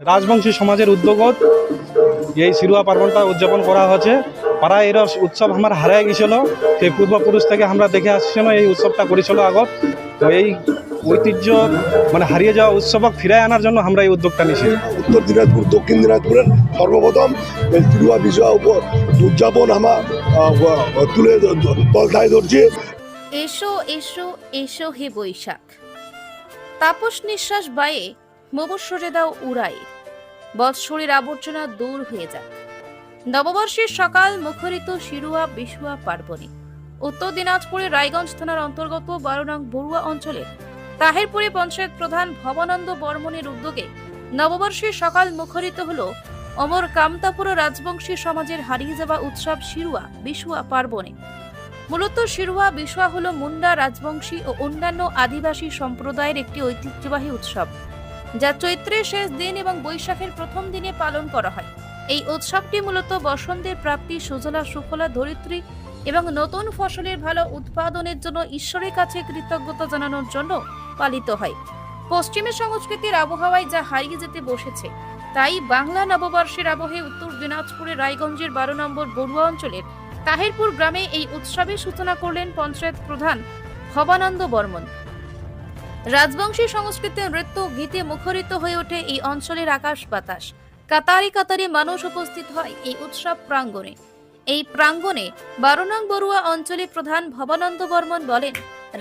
রাজবংশী সমাজের উদ্যোগত এই শিরুয়া পার্বণটা উদযাপন করা হচ্ছে। পাড়ায় এর উৎসব আমার হারায় গেছিল, সেই পূর্বপুরুষ থেকে আমরা দেখে আসছিল এই উৎসবটা করেছিল আগত। তো এই ঐতিহ্য হারিয়ে যাওয়া উৎসবক ফিরায় আনার জন্য আমরা এই উদ্যোগটা নিয়েছি। উত্তর দিনাজপুর দক্ষিণ দিনাজপুরের সর্বপ্রথম এই শিরুয়া বিষয় উদযাপন আমার তুলে তলটায় ধরছি। এসো এসো এসো হে বৈশাখ, তাপস নিঃশ্বাস বায়ে মবস্বরে দাও উড়াই, বৎসরের আবর্জনা দূর হয়ে যাক। নববর্ষের সকাল মুখরিত শিরুয়া বিশুয়া পার্বণে উত্তর দিনাজপুরের রায়গঞ্জ থানার অন্তর্গত 12 নং বড়ুয়া অঞ্চলের তাহেরপুরে পঞ্চায়েত প্রধান ভবানন্দ বর্মনের উদ্যোগে নববর্ষের সকাল মুখরিত হল অমর কামতাপুর রাজবংশী সমাজের হারিয়ে যাওয়া উৎসব শিরুয়া বিশুয়া পার্বণে। মূলত শিরুয়া বিশুয়া হল মুন্ডা রাজবংশী ও অন্যান্য আদিবাসী সম্প্রদায়ের একটি ঐতিহ্যবাহী উৎসব, যা চৈত্রের শেষ দিন এবং বৈশাখের প্রথম দিনে পালন করা হয়। এই উৎসবটি মূলত বসন্তের প্রাপ্তি, সুজলা সুফলা ধরিত্রী এবং নতুন ফসলের ভালো উৎপাদনের জন্য ঈশ্বরের কাছে কৃতজ্ঞতা জানানোর জন্য পালিত হয়। পশ্চিমের সংস্কৃতির আবহাওয়ায় যা হারিয়ে যেতে বসেছে, তাই বাংলা নববর্ষের আবহে উত্তর দিনাজপুরের রায়গঞ্জের 12 নম্বর বড়ুয়া অঞ্চলের তাহেরপুর গ্রামে এই উৎসবের সূচনা করলেন পঞ্চায়েত প্রধান ভবানন্দ বর্মন। রাজবংশী সংস্কৃতি, নৃত্য, গীতে মুখরিত হয়ে ওঠে এই অঞ্চলের আকাশ বাতাস। কাতারি কাতারি মানুষ উপস্থিত হয় এই উৎসব প্রাঙ্গণে। এই প্রাঙ্গণে 12 নং বড়ুয়া অঞ্চলের প্রধান ভবানন্দ বর্মন বলেন,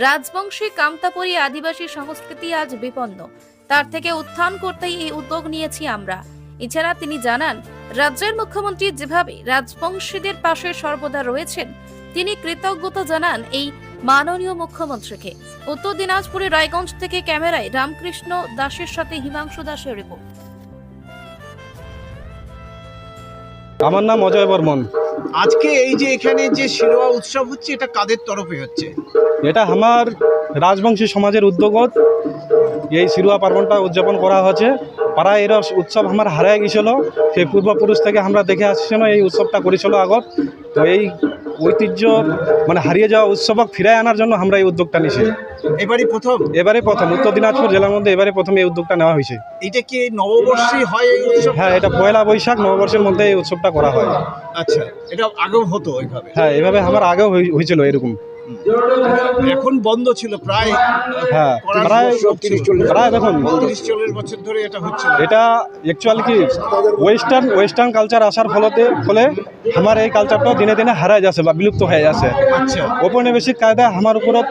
রাজবংশী কামতাপুরী আদিবাসী সংস্কৃতি আজ বিপন্ন, তার থেকে উত্থান করতেই এই উদ্যোগ নিয়েছি আমরা। এছাড়া তিনি জানান, রাজ্যের মুখ্যমন্ত্রী যেভাবে রাজবংশীদের পাশে সর্বদা রয়েছেন, তিনি কৃতজ্ঞতা জানান এই মাননীয় মুখ্যমন্ত্রীকে। উত্তর দিনাজপুরের রায়গঞ্জ থেকে ক্যামেরায় রামকৃষ্ণ দাসের সাথে হিমাংশু দাসের রিপোর্ট। আমার নাম অজয় বর্মন। আজকে এই যে এখানে যে শিরোয়া উৎসব হচ্ছে, এটা কাদের তরফে হচ্ছে? এটা আমার রাজবংশী সমাজের উদ্যোগত এই শিরুয়া পার্বণটা উদযাপন করা হচ্ছে। পাড়ায় এর উৎসব আমার হারায় গেছিল, সেই পূর্বপুরুষ থেকে আমরা দেখে আসছিল এই উৎসবটা করেছিল আগত। তো এই ঐতিহ্য হারিয়ে যাওয়া উৎসবক ফিরায় আনার জন্য আমরা এই উদ্যোগটা নিয়েছি। এবারে প্রথম উত্তর দিনাজপুর জেলার মধ্যে এবারে প্রথম এই উদ্যোগটা নেওয়া হয়েছে। এটা কি নববর্ষে হয় এই উৎসব? হ্যাঁ, এটা পয়লা বৈশাখ নববর্ষের মধ্যে এই উৎসবটা করা হয়। আচ্ছা, এটা আগেও হতো এইভাবে? হ্যাঁ, এভাবে আমার আগেও হয়েছিল এরকম। এখন বন্ধ ছিল প্রায়। হ্যাঁ, প্রায় দেখুন 30-40 বছর ধরে এটা হচ্ছে। এটা অ্যাকচুয়ালি কি ওয়েস্টার্ন কালচার আসার ফলে আমার এই কালচারটা দিনে দিনে হারায় যাচ্ছে বা বিলুপ্ত হয়ে যাচ্ছে। আচ্ছা, ঔপনিবেশিক কায়দায় আমার উপরত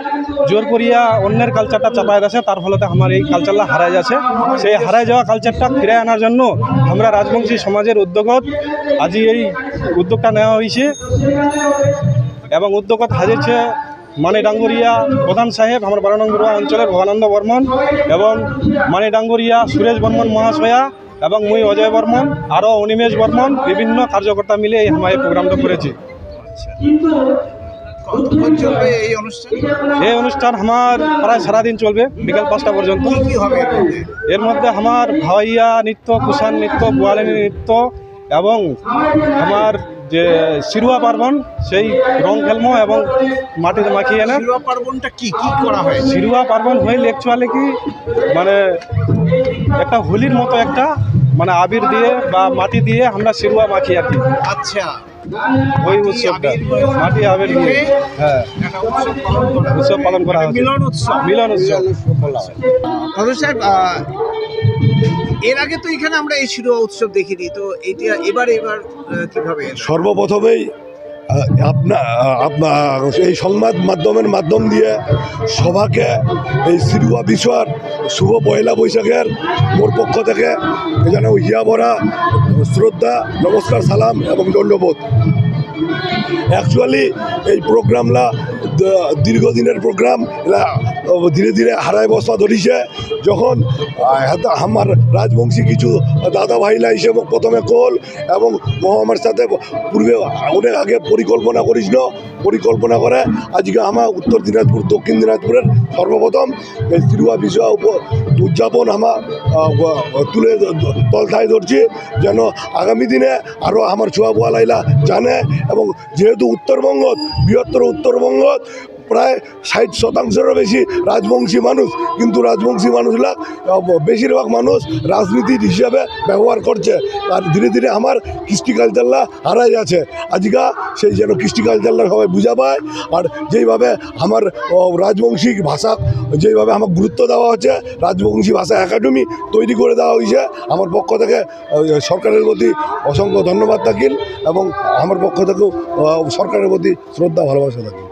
জোর করিয়া অন্যের কালচারটা চাপায় যাচ্ছে, তার ফলতে আমার এই কালচারটা হারায় যাচ্ছে। সেই হারায় যাওয়া কালচারটা ফিরে আনার জন্য আমরা রাজবংশী সমাজের উদ্যোগত আজি এই উদ্যোগটা নেওয়া হয়েছে। এবং উদ্যোগত হাজিরছে ডাঙ্গুরিয়া প্রধান সাহেব, আমার 12 নং বড়ুয়া অঞ্চলের ভবানন্দ বর্মন, এবং ডাঙ্গুরিয়া সুরেশ বর্মন মহাশয়া, এবং মুই অজয় বর্মন, আরও অনিমেষ বর্মন, বিভিন্ন কার্যকর্তা মিলে আমার এই প্রোগ্রামটা করেছি। কতক্ষণ চলবে এই অনুষ্ঠান? এই অনুষ্ঠান আমার প্রায় সারাদিন চলবে, বিকাল 5টা পর্যন্ত। কি হবে এর মধ্যে আমার ভাওয়াইয়া নৃত্য, কুষাণ নৃত্য, গোয়ালিনী নৃত্য, এবং আমার যে শিরুয়া পার্বণ সেই রং খেলমো এবং মাটিতে মাখিয়ে এনে। শিরুয়া পার্বণটা কি করা হয়? শিরুয়া পার্বণ হইলে অ্যাকচুয়ালি কি একটা হোলির মতো একটা আবির দিয়ে বা মাটি দিয়ে আমরা শিরুয়া মাখি আর কি। আচ্ছা, ওই উৎসবটা মাটি আবির দিয়ে উৎসব পালন করা হয়। মিলন উৎসব। সাহেব, এর আগে তো এখানে আমরা এই শিরুয়া উৎসব দেখিনি, তো এটা এবার কিভাবে? সর্বপ্রথমেই আপনার এই সংবাদ মাধ্যমের মাধ্যম দিয়ে সভাকে এই শিরুয়া বিষয়ের শুভ পয়লা বৈশাখের মোর পক্ষ থেকে যেন হিয়া ভরা শ্রদ্ধা, নমস্কার, সালাম এবং দণ্ডবোধ। অ্যাকচুয়ালি এই প্রোগ্রামলা দীর্ঘদিনের প্রোগ্রাম, ধীরে ধীরে হারায় বসা ধরিছে। যখন আমার রাজবংশী কিছু দাদা ভাইলা হিসেবে প্রথমে কল এবং আমার সাথে পূর্বে অনেক আগে পরিকল্পনা পরিকল্পনা করে আজকে আমার উত্তর দিনাজপুর দক্ষিণ দিনাজপুরের সর্বপ্রথম এই শিরুয়া বিষয় উদযাপন আমার তুলে তলটায় ধরছি, যেন আগামী দিনে আরও আমার ছোয়া বোয়া লাইলা জানে। এবং যেহেতু উত্তরবঙ্গ, বৃহত্তর উত্তরবঙ্গ প্রায় 60%-এরও বেশি রাজবংশী মানুষ, কিন্তু রাজবংশী মানুষরা বেশিরভাগ মানুষ রাজনীতির হিসাবে ব্যবহার করছে। আর ধীরে ধীরে আমার কৃষ্টি কালচারটা হারাই যাচ্ছে। আজকা সেই যেন কৃষ্টি কালচারটা সবাই বুঝা পায়। আর যেইভাবে আমার রাজবংশী ভাষা যেইভাবে আমার গুরুত্ব দেওয়া হচ্ছে, রাজবংশী ভাষা একাডেমি তৈরি করে দেওয়া হয়েছে, আমার পক্ষ থেকে সরকারের প্রতি অসংখ্য ধন্যবাদ থাকিল এবং আমার পক্ষ থেকেও সরকারের প্রতি শ্রদ্ধা ভালোবাসা থাকি।